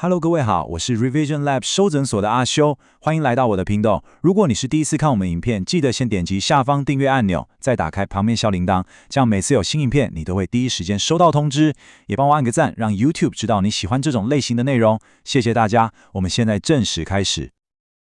Hello，各位好，我是 Revision Lab 收诊所的阿修，欢迎来到我的频道。如果你是第一次看我们影片，记得先点击下方订阅按钮，再打开旁边小铃铛，这样每次有新影片，你都会第一时间收到通知。也帮我按个赞，让 YouTube 知道你喜欢这种类型的内容。谢谢大家，我们现在正式开始。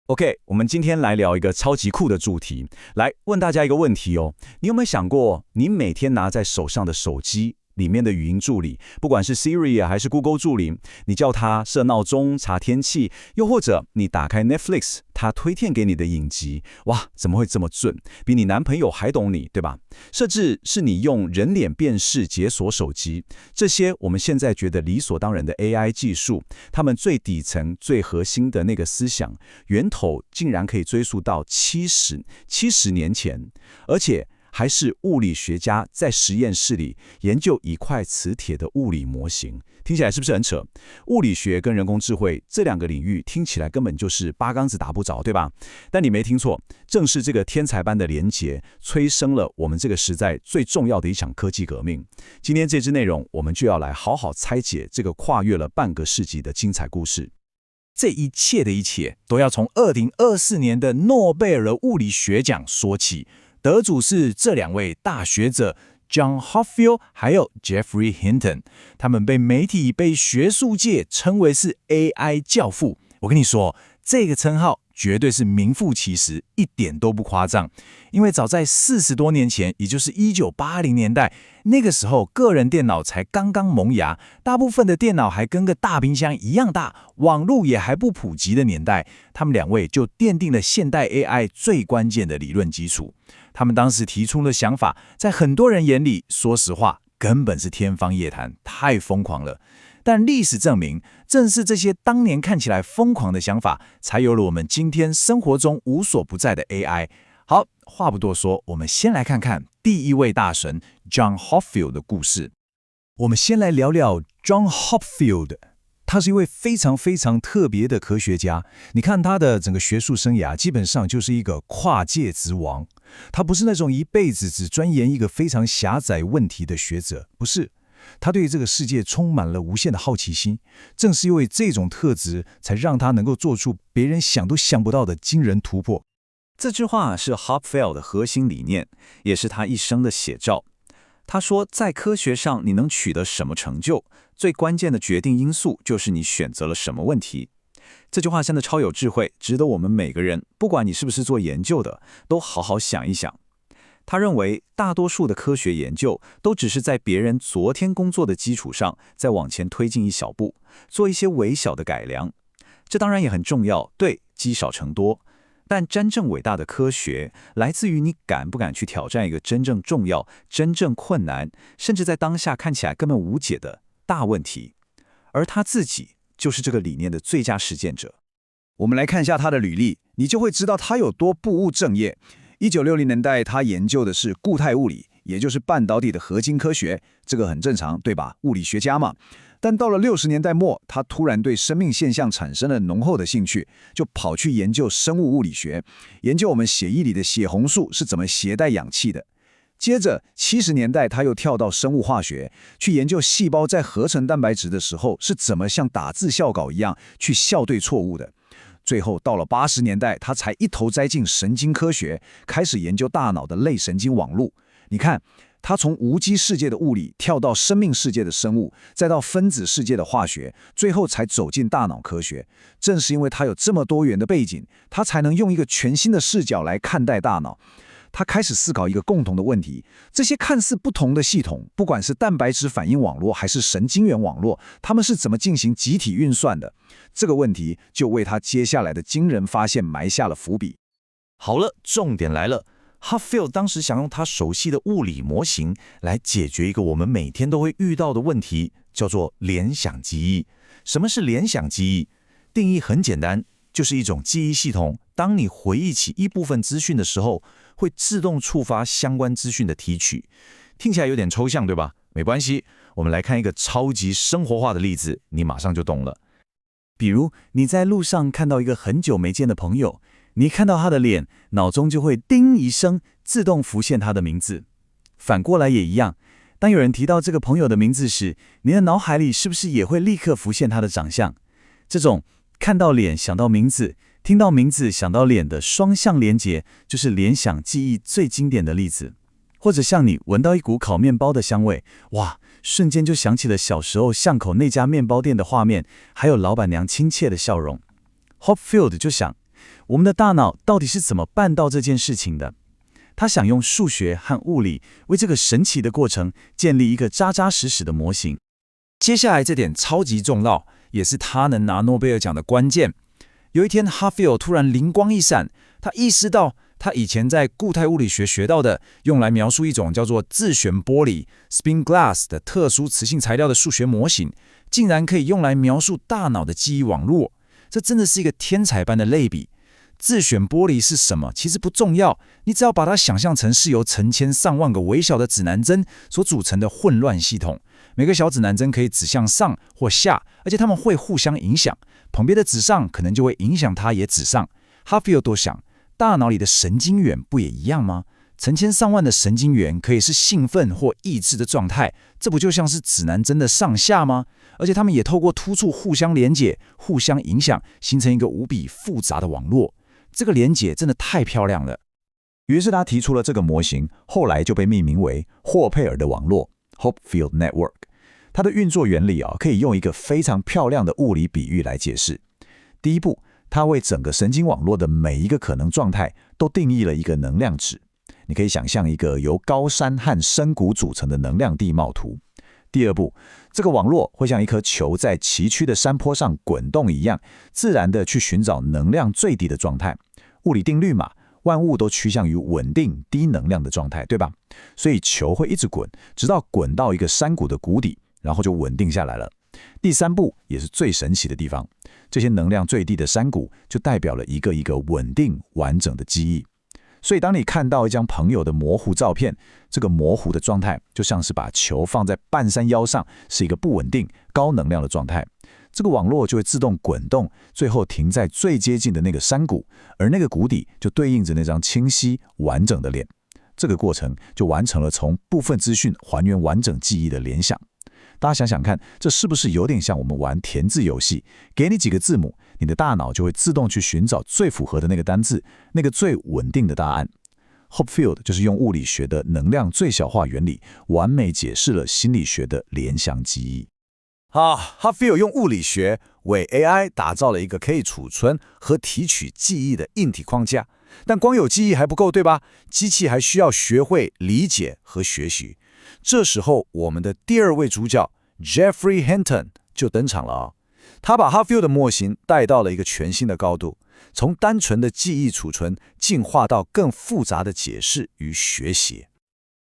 OK， 我们今天来聊一个超级酷的主题，来问大家一个问题哦，你有没有想过，你每天拿在手上的手机里面的语音助理，不管是 Siri 还是 Google 助理，你叫它设闹钟、查天气，又或者你打开 Netflix， 它推荐给你的影集，哇，怎么会这么准？比你男朋友还懂你，对吧？甚至是你用人脸辨识解锁手机，这些我们现在觉得理所当然的 AI 技术，它们最底层、最核心的那个思想，源头竟然可以追溯到70年前，而且还是物理学家在实验室里研究一块磁铁的物理模型，听起来是不是很扯？物理学跟人工智慧这两个领域听起来根本就是八竿子打不着，对吧？但你没听错，正是这个天才般的连结，催生了我们这个时代最重要的一场科技革命。今天这支内容，我们就要来好好拆解这个跨越了半个世纪的精彩故事。这一切的一切，都要从2024年的诺贝尔物理学奖说起。得主是这两位大学者 John Hopfield 还有 Geoffrey Hinton， 他们被媒体、被学术界称为是 AI 教父。我跟你说，这个称号绝对是名副其实，一点都不夸张。因为早在40多年前，也就是1980年代，那个时候个人电脑才刚刚萌芽，大部分的电脑还跟个大冰箱一样大，网络也还不普及的年代，他们两位就奠定了现代 AI 最关键的理论基础。他们当时提出的想法，在很多人眼里，说实话，根本是天方夜谭，太疯狂了。但历史证明，正是这些当年看起来疯狂的想法，才有了我们今天生活中无所不在的 AI。好，话不多说，我们先来看看第一位大神 John Hopfield 的故事。我们先来聊聊 John Hopfield。他是一位非常非常特别的科学家，你看他的整个学术生涯基本上就是一个跨界之王。他不是那种一辈子只钻研一个非常狭窄问题的学者，不是。他对这个世界充满了无限的好奇心，正是因为这种特质，才让他能够做出别人想都想不到的惊人突破。这句话是 Hopfield 的核心理念，也是他一生的写照。他说，在科学上你能取得什么成就，最关键的决定因素就是你选择了什么问题。这句话真的超有智慧，值得我们每个人，不管你是不是做研究的，都好好想一想。他认为，大多数的科学研究都只是在别人昨天工作的基础上，再往前推进一小步，做一些微小的改良。这当然也很重要，对，积少成多。但真正伟大的科学，来自于你敢不敢去挑战一个真正重要、真正困难，甚至在当下看起来根本无解的大问题。而他自己就是这个理念的最佳实践者。我们来看一下他的履历，你就会知道他有多不务正业。1960年代，他研究的是固态物理，也就是半导体的合金科学，这个很正常，对吧？物理学家嘛。但到了60年代末，他突然对生命现象产生了浓厚的兴趣，就跑去研究生物物理学，研究我们血液里的血红素是怎么携带氧气的。接着70年代，他又跳到生物化学，去研究细胞在合成蛋白质的时候是怎么像打字校稿一样去校对错误的。最后到了80年代，他才一头栽进神经科学，开始研究大脑的类神经网络。你看，他从无机世界的物理跳到生命世界的生物，再到分子世界的化学，最后才走进大脑科学。正是因为他有这么多元的背景，他才能用一个全新的视角来看待大脑。他开始思考一个共同的问题：这些看似不同的系统，不管是蛋白质反应网络还是神经元网络，它们是怎么进行集体运算的？这个问题就为他接下来的惊人发现埋下了伏笔。好了，重点来了。Hopfield 当时想用他熟悉的物理模型来解决一个我们每天都会遇到的问题，叫做联想记忆。什么是联想记忆？定义很简单，就是一种记忆系统，当你回忆起一部分资讯的时候，会自动触发相关资讯的提取。听起来有点抽象，对吧？没关系，我们来看一个超级生活化的例子，你马上就懂了。比如你在路上看到一个很久没见的朋友，你看到他的脸，脑中就会叮一声，自动浮现他的名字。反过来也一样，当有人提到这个朋友的名字时，你的脑海里是不是也会立刻浮现他的长相？这种看到脸想到名字，听到名字想到脸的双向连结，就是联想记忆最经典的例子。或者像你闻到一股烤面包的香味，哇，瞬间就想起了小时候巷口那家面包店的画面，还有老板娘亲切的笑容。Hopfield 就想，我们的大脑到底是怎么办到这件事情的？他想用数学和物理为这个神奇的过程建立一个扎扎实实的模型。接下来这点超级重要，也是他能拿诺贝尔奖的关键。有一天 Hopfield 突然灵光一闪，他意识到他以前在固态物理学学到的，用来描述一种叫做自旋玻璃 （spin glass） 的特殊磁性材料的数学模型，竟然可以用来描述大脑的记忆网络。这真的是一个天才般的类比。自旋玻璃是什么？其实不重要，你只要把它想象成是由成千上万个微小的指南针所组成的混乱系统。每个小指南针可以指向上或下，而且它们会互相影响。旁边的指上可能就会影响它也指上。Hopfield 多想，大脑里的神经元不也一样吗？成千上万的神经元可以是兴奋或抑制的状态，这不就像是指南针的上下吗？而且它们也透过突触互相连结、互相影响，形成一个无比复杂的网络。这个连结真的太漂亮了。于是他提出了这个模型，后来就被命名为霍佩尔的网络 （Hopfield Network）。它的运作原理可以用一个非常漂亮的物理比喻来解释。第一步，它为整个神经网络的每一个可能状态都定义了一个能量值。你可以想象一个由高山和深谷组成的能量地貌图。第二步，这个网络会像一颗球在崎岖的山坡上滚动一样，自然地去寻找能量最低的状态。物理定律嘛，万物都趋向于稳定低能量的状态，对吧？所以球会一直滚，直到滚到一个山谷的谷底，然后就稳定下来了。第三步也是最神奇的地方，这些能量最低的山谷就代表了一个一个稳定完整的记忆。所以当你看到一张朋友的模糊照片，这个模糊的状态就像是把球放在半山腰上，是一个不稳定高能量的状态。这个网络就会自动滚动，最后停在最接近的那个山谷，而那个谷底就对应着那张清晰完整的脸。这个过程就完成了从部分资讯还原完整记忆的联想。大家想想看，这是不是有点像我们玩填字游戏？给你几个字母，你的大脑就会自动去寻找最符合的那个单字，那个最稳定的答案。Hopfield 就是用物理学的能量最小化原理，完美解释了心理学的联想记忆。Hopfield 用物理学为 AI 打造了一个可以储存和提取记忆的硬体框架。但光有记忆还不够，对吧？机器还需要学会理解和学习。这时候，我们的第二位主角 Geoffrey Hinton 就登场了他把 Hopfield 的模型带到了一个全新的高度，从单纯的记忆储存进化到更复杂的解释与学习。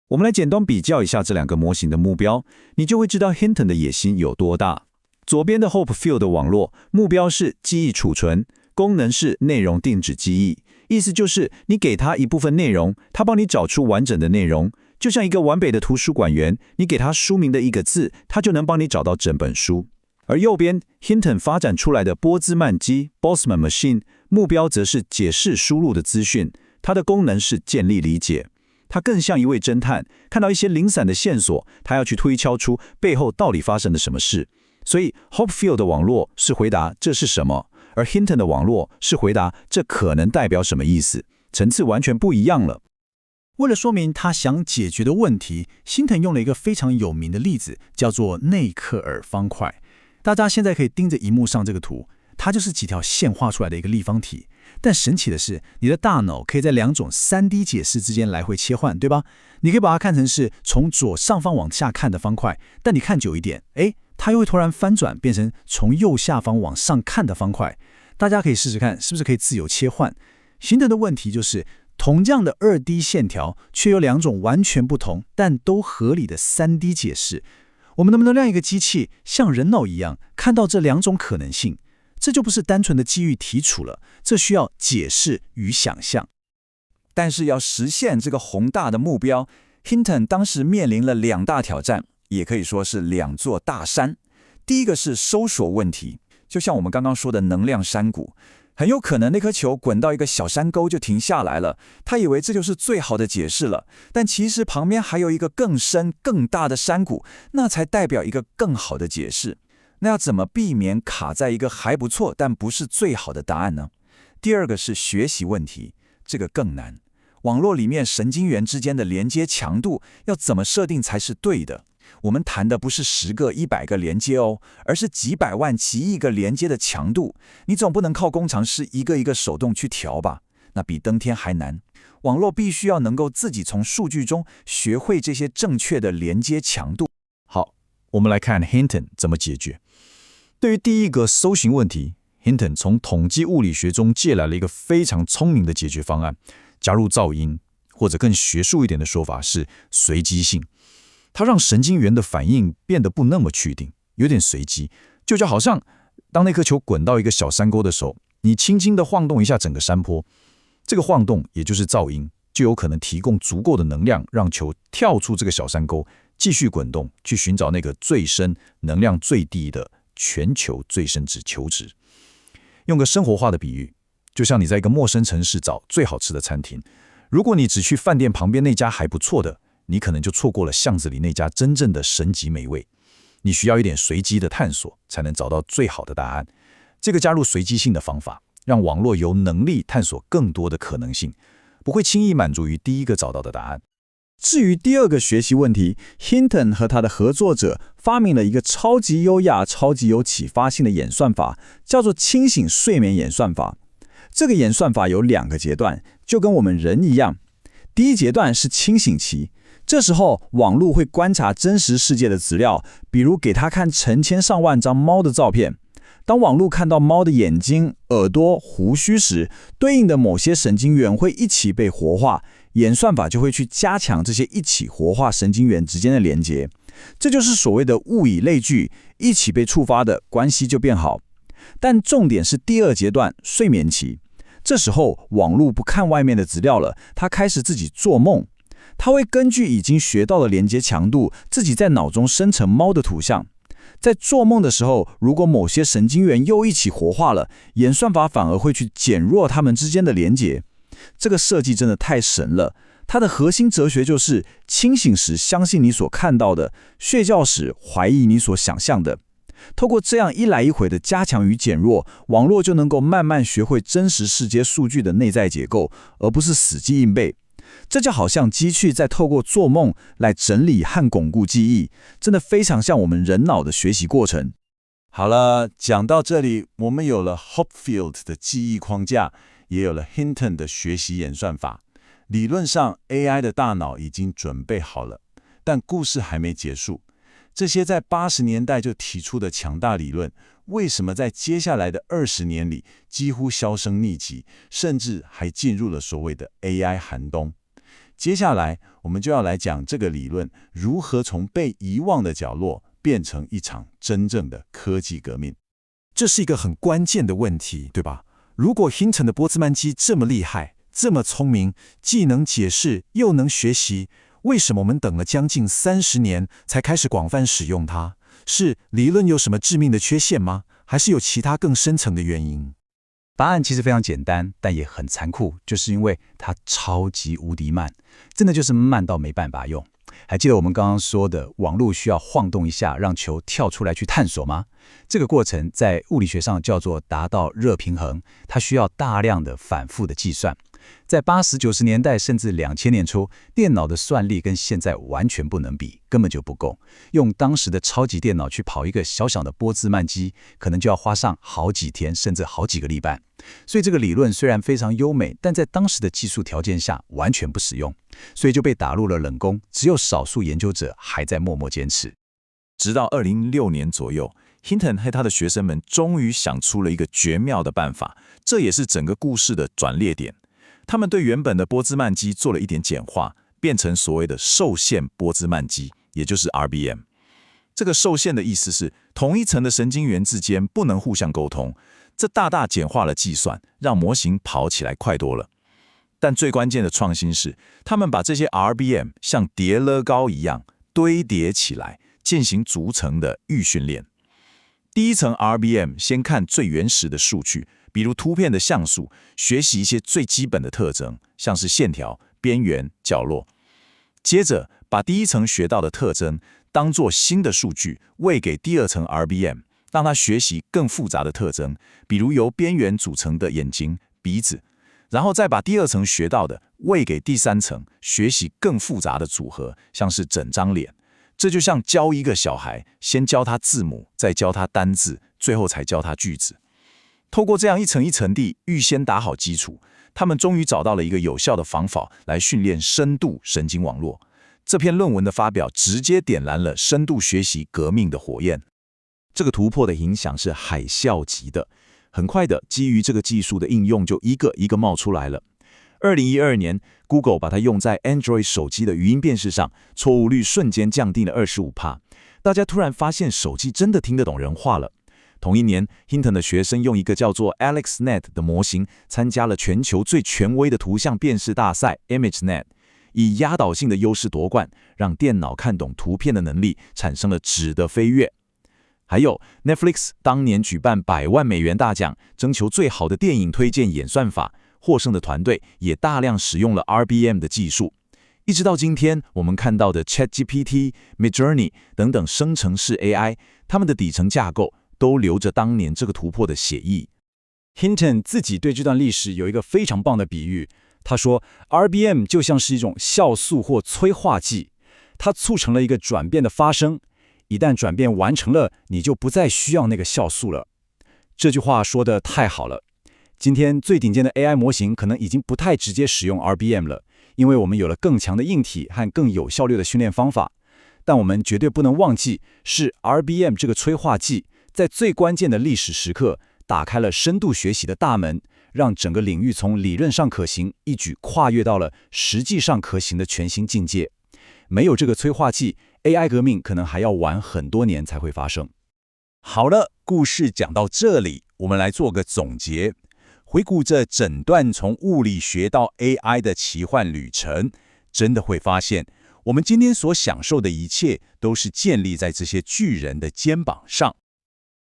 我们来简单比较一下这两个模型的目标，你就会知道 Hinton 的野心有多大。左边的 Hopfield 的网络目标是记忆储存，功能是内容定址记忆，意思就是你给他一部分内容，他帮你找出完整的内容。就像一个完备的图书馆员，你给他书名的一个字，他就能帮你找到整本书。而右边 Hinton 发展出来的波兹曼机 Boltzmann Machine 目标则是解释输入的资讯，它的功能是建立理解。它更像一位侦探，看到一些零散的线索，他要去推敲出背后到底发生了什么事。所以 Hopfield 的网络是回答这是什么，而 Hinton 的网络是回答这可能代表什么意思，层次完全不一样了。为了说明他想解决的问题，辛腾用了一个非常有名的例子，叫做内克尔方块。大家现在可以盯着荧幕上这个图，它就是几条线画出来的一个立方体。但神奇的是，你的大脑可以在两种 3D 解释之间来回切换，对吧？你可以把它看成是从左上方往下看的方块，但你看久一点，它又会突然翻转，变成从右下方往上看的方块。大家可以试试看，是不是可以自由切换？辛腾的问题就是，同样的2D 线条，却有两种完全不同但都合理的 3D 解释。我们能不能让一个机器像人脑一样看到这两种可能性？这就不是单纯的机遇题处了，这需要解释与想象。但是要实现这个宏大的目标 ，Hinton 当时面临了2大挑战，也可以说是2座大山。第一个是搜索问题，就像我们刚刚说的能量山谷。很有可能那颗球滚到一个小山沟就停下来了，他以为这就是最好的解释了，但其实旁边还有一个更深更大的山谷，那才代表一个更好的解释。那要怎么避免卡在一个还不错但不是最好的答案呢？第二个是学习问题，这个更难。网络里面神经元之间的连接强度要怎么设定才是对的？我们谈的不是10个、100个连接哦，而是几百万、几亿个连接的强度。你总不能靠工程师一个一个手动去调吧？那比登天还难。网络必须要能够自己从数据中学会这些正确的连接强度。好，我们来看 Hinton 怎么解决。对于第一个搜寻问题， Hinton 从统计物理学中借来了一个非常聪明的解决方案，加入噪音，或者更学术一点的说法是随机性。它让神经元的反应变得不那么确定，有点随机，就好像当那颗球滚到一个小山沟的时候，你轻轻地晃动一下整个山坡，这个晃动也就是噪音，就有可能提供足够的能量让球跳出这个小山沟，继续滚动，去寻找那个最深、能量最低的全球最深值球值。用个生活化的比喻，就像你在一个陌生城市找最好吃的餐厅，如果你只去饭店旁边那家还不错的，你可能就错过了巷子里那家真正的神级美味。你需要一点随机的探索，才能找到最好的答案。这个加入随机性的方法，让网络有能力探索更多的可能性，不会轻易满足于第一个找到的答案。至于第二个学习问题， Hinton 和他的合作者发明了一个超级优雅、超级有启发性的演算法，叫做清醒睡眠演算法。这个演算法有2个阶段，就跟我们人一样。第一阶段是清醒期，这时候网络会观察真实世界的资料，比如给他看成千上万张猫的照片。当网络看到猫的眼睛、耳朵、胡须时，对应的某些神经元会一起被活化，演算法就会去加强这些一起活化神经元之间的连接。这就是所谓的物以类聚，一起被触发的关系就变好。但重点是第2阶段睡眠期，这时候网络不看外面的资料了，它开始自己做梦。它会根据已经学到的连接强度，自己在脑中生成猫的图像。在做梦的时候，如果某些神经元又一起活化了，演算法反而会去减弱它们之间的连接。这个设计真的太神了。它的核心哲学就是清醒时相信你所看到的，睡觉时怀疑你所想象的。透过这样一来一回的加强与减弱，网络就能够慢慢学会真实世界数据的内在结构，而不是死记硬背。这就好像机器在透过做梦来整理和巩固记忆，真的非常像我们人脑的学习过程。好了，讲到这里，我们有了 Hopfield 的记忆框架，也有了 Hinton 的学习演算法。理论上 AI 的大脑已经准备好了，但故事还没结束。这些在80年代就提出的强大理论，为什么在接下来的20年里几乎销声匿迹，甚至还进入了所谓的 AI 寒冬？接下来我们就要来讲这个理论如何从被遗忘的角落变成一场真正的科技革命。这是一个很关键的问题，对吧？如果 Hinton 的波兹曼机这么厉害，这么聪明，既能解释又能学习，为什么我们等了将近30年才开始广泛使用它？是理论有什么致命的缺陷吗？还是有其他更深层的原因？答案其实非常简单，但也很残酷，就是因为它超级无敌慢，真的就是慢到没办法用。还记得我们刚刚说的网络需要晃动一下让球跳出来去探索吗？这个过程在物理学上叫做达到热平衡，它需要大量的反复的计算。在80、90年代甚至2000年初，电脑的算力跟现在完全不能比，根本就不够。用当时的超级电脑去跑一个小小的波兹曼机，可能就要花上好几天甚至好几个礼拜。所以这个理论虽然非常优美，但在当时的技术条件下完全不实用，所以就被打入了冷宫，只有少数研究者还在默默坚持。直到2006年左右， Hinton 和他的学生们终于想出了一个绝妙的办法，这也是整个故事的转捩点。他们对原本的波兹曼机做了一点简化，变成所谓的受限波兹曼机，也就是 RBM。 这个受限的意思是同一层的神经元之间不能互相沟通，这大大简化了计算，让模型跑起来快多了。但最关键的创新是，他们把这些 RBM 像叠乐高一样堆叠起来，进行逐层的预训练。第一层 RBM 先看最原始的数据，比如图片的像素，学习一些最基本的特征，像是线条、边缘、角落。接着把第一层学到的特征当作新的数据喂给第2层 RBM，让它学习更复杂的特征，比如由边缘组成的眼睛、鼻子，然后再把第二层学到的喂给第三层，学习更复杂的组合，像是整张脸。这就像教一个小孩，先教他字母，再教他单字，最后才教他句子。透过这样一层一层地预先打好基础，他们终于找到了一个有效的方法来训练深度神经网络。这篇论文的发表直接点燃了深度学习革命的火焰。这个突破的影响是海啸级的，很快的，基于这个技术的应用就一个一个冒出来了。2012年 ，Google 把它用在 Android 手机的语音辨识上，错误率瞬间降低了25%。大家突然发现手机真的听得懂人话了。同一年 ，Hinton 的学生用一个叫做 AlexNet 的模型参加了全球最权威的图像辨识大赛 ImageNet。以压倒性的优势夺冠，让电脑看懂图片的能力产生了质的飞跃。还有 Netflix 当年举办100万美元大奖，征求最好的电影推荐演算法，获胜的团队也大量使用了 RBM 的技术。一直到今天，我们看到的 ChatGPT、Midjourney 等等生成式 AI， 它们的底层架构都留着当年这个突破的血意。Hinton 自己对这段历史有一个非常棒的比喻。他说 ，RBM 就像是一种酵素或催化剂，它促成了一个转变的发生。一旦转变完成了，你就不再需要那个酵素了。这句话说得太好了。今天最顶尖的 AI 模型可能已经不太直接使用 RBM 了，因为我们有了更强的硬体和更有效率的训练方法。但我们绝对不能忘记，是 RBM 这个催化剂在最关键的历史时刻打开了深度学习的大门。让整个领域从理论上可行一举跨越到了实际上可行的全新境界。没有这个催化剂 ，AI 革命可能还要晚很多年才会发生。好了，故事讲到这里，我们来做个总结。回顾这整段从物理学到 AI 的奇幻旅程，真的会发现，我们今天所享受的一切都是建立在这些巨人的肩膀上。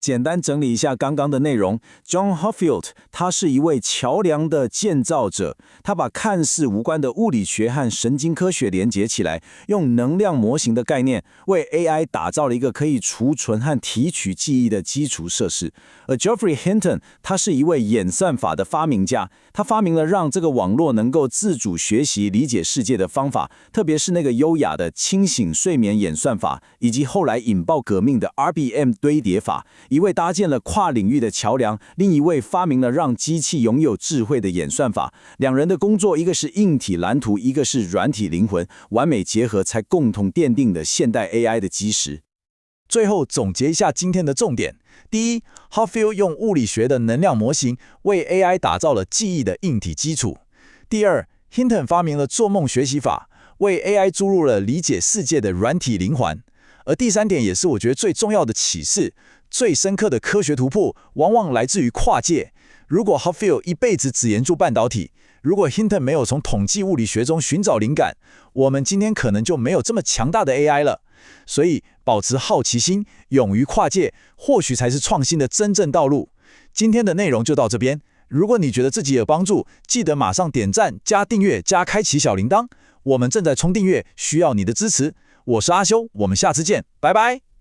简单整理一下刚刚的内容 ，John Hoffield 他是一位桥梁的建造者，他把看似无关的物理学和神经科学连接起来，用能量模型的概念为 AI 打造了一个可以储存和提取记忆的基础设施。而 Geoffrey Hinton 他是一位演算法的发明家，他发明了让这个网络能够自主学习理解世界的方法，特别是那个优雅的清醒睡眠演算法，以及后来引爆革命的 RBM 堆叠法。一位搭建了跨领域的桥梁，另一位发明了让机器拥有智慧的演算法。两人的工作，一个是硬体蓝图，一个是软体灵魂，完美结合，才共同奠定了现代 AI 的基石。最后总结一下今天的重点：第一 ，Hoffield 用物理学的能量模型为 AI 打造了记忆的硬体基础；第二 ，Hinton 发明了做梦学习法，为 AI 注入了理解世界的软体灵环。而第三点，也是我觉得最重要的启示。最深刻的科学突破往往来自于跨界。如果 Hoffield 一辈子只研究半导体，如果 Hinton 没有从统计物理学中寻找灵感，我们今天可能就没有这么强大的 AI 了。所以，保持好奇心，勇于跨界，或许才是创新的真正道路。今天的内容就到这边。如果你觉得自己有帮助，记得马上点赞、加订阅、加开启小铃铛。我们正在冲订阅，需要你的支持。我是阿修，我们下次见，拜拜。